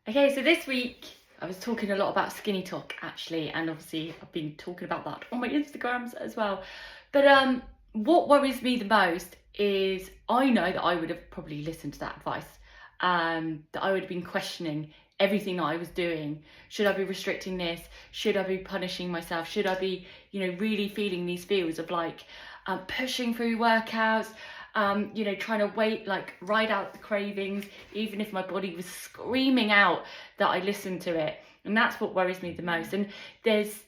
Okay, so this week I was talking a lot about skinny talk actually, and obviously I've been talking about that on my Instagrams as well. But what worries me the most is I know that I would have probably listened to that advice, that I would have been questioning everything I was doing. Should I be restricting this? Should I be punishing myself? Should I be, really feeling these feels of like pushing through workouts? Trying to ride out the cravings, even if my body was screaming out that I listened to it. And that's what worries me the most. And there's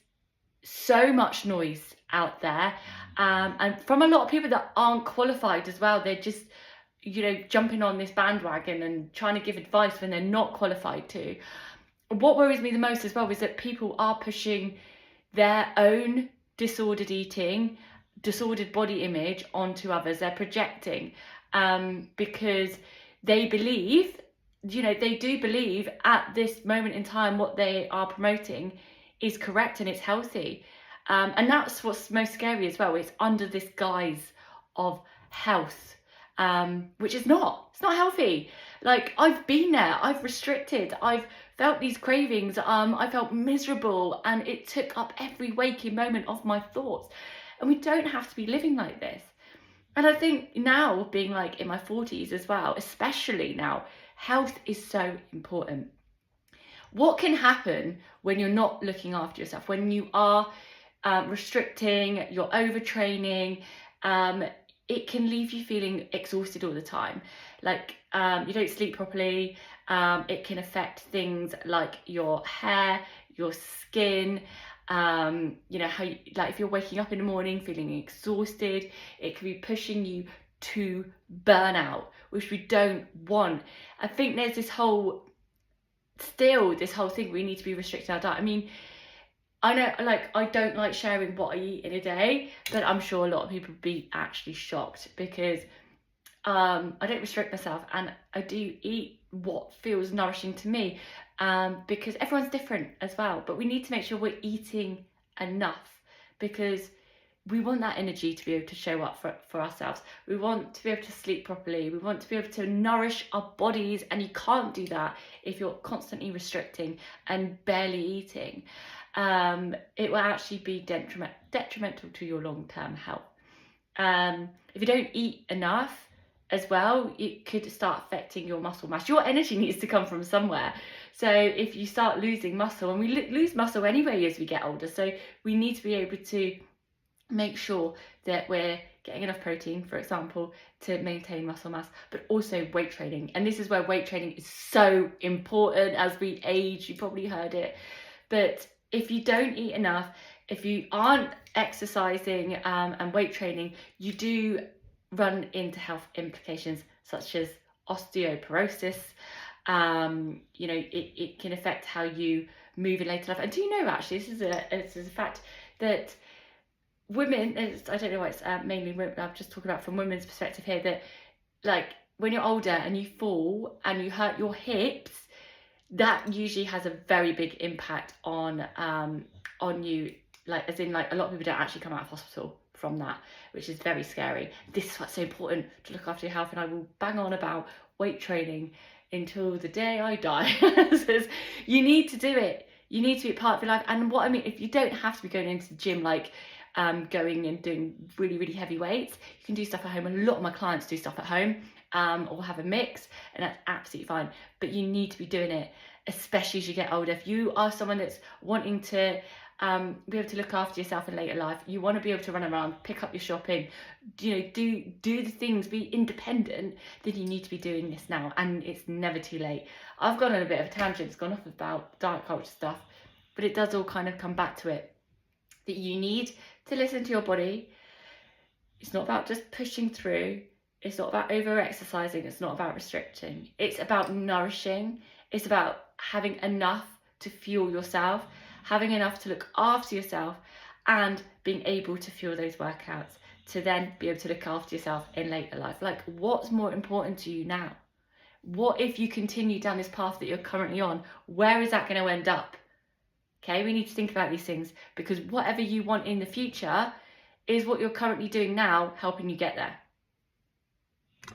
so much noise out there, and from a lot of people that aren't qualified as well. They're just, jumping on this bandwagon and trying to give advice when they're not qualified to. What worries me the most as well is that people are pushing their own disordered eating, disordered body image onto others. They're projecting, because they believe, they do believe at this moment in time what they are promoting is correct and it's healthy. And that's what's most scary as well. It's under this guise of health, which is not. It's not healthy. Like, I've been there. I've restricted. I've felt these cravings. I felt miserable, and it took up every waking moment of my thoughts. And we don't have to be living like this. And I think now, being like in my 40s as well, especially now, health is so important. What can happen when you're not looking after yourself, when you are restricting, you're overtraining? It can leave you feeling exhausted all the time. Like, you don't sleep properly. It can affect things like your hair, your skin. How you, like, if you're waking up in the morning feeling exhausted, it can be pushing you to burnout, which we don't want. I think there's this whole thing, we need to be restricting our diet. I mean, I know, like, I don't like sharing what I eat in a day, but I'm sure a lot of people would be actually shocked because I don't restrict myself, and I do eat what feels nourishing to me, because everyone's different as well. But we need to make sure we're eating enough, because we want that energy to be able to show up for ourselves. We want to be able to sleep properly. We want to be able to nourish our bodies, and you can't do that if you're constantly restricting and barely eating. It will actually be detrimental to your long-term health. If you don't eat enough as well, it could start affecting your muscle mass. Your energy needs to come from somewhere. So if you start losing muscle, and we lose muscle anyway as we get older, so we need to be able to make sure that we're getting enough protein, for example, to maintain muscle mass, but also weight training. And this is where weight training is so important as we age. You probably heard it. But if you don't eat enough, if you aren't exercising and weight training, you do run into health implications such as osteoporosis. It can affect how you move in later life. And do you know, actually, this is a fact that women, I don't know why it's mainly women, I'm just talking about from women's perspective here, that like when you're older and you fall and you hurt your hips, that usually has a very big impact on you, like, as in, like, a lot of people don't actually come out of hospital from that, which is very scary. This is what's so important, to look after your health, and I will bang on about weight training until the day I die. You need to do it. You need to be part of your life. And what I mean, if you don't have to be going into the gym, like going and doing really, really heavy weights, you can do stuff at home. A lot of my clients do stuff at home, or have a mix, and that's absolutely fine. But you need to be doing it, especially as you get older. If you are someone that's wanting to be able to look after yourself in later life, you want to be able to run around, pick up your shopping, do the things, be independent, then you need to be doing this now, and it's never too late. I've gone on a bit of a tangent, it's gone off about diet culture stuff, but it does all kind of come back to it, that you need to listen to your body. It's not about just pushing through. It's not about over exercising. It's not about restricting. It's about nourishing. It's about having enough to fuel yourself, having enough to look after yourself, and being able to fuel those workouts to then be able to look after yourself in later life. Like, what's more important to you now? What if you continue down this path that you're currently on? Where is that going to end up? Okay, we need to think about these things, because whatever you want in the future is what you're currently doing now, helping you get there.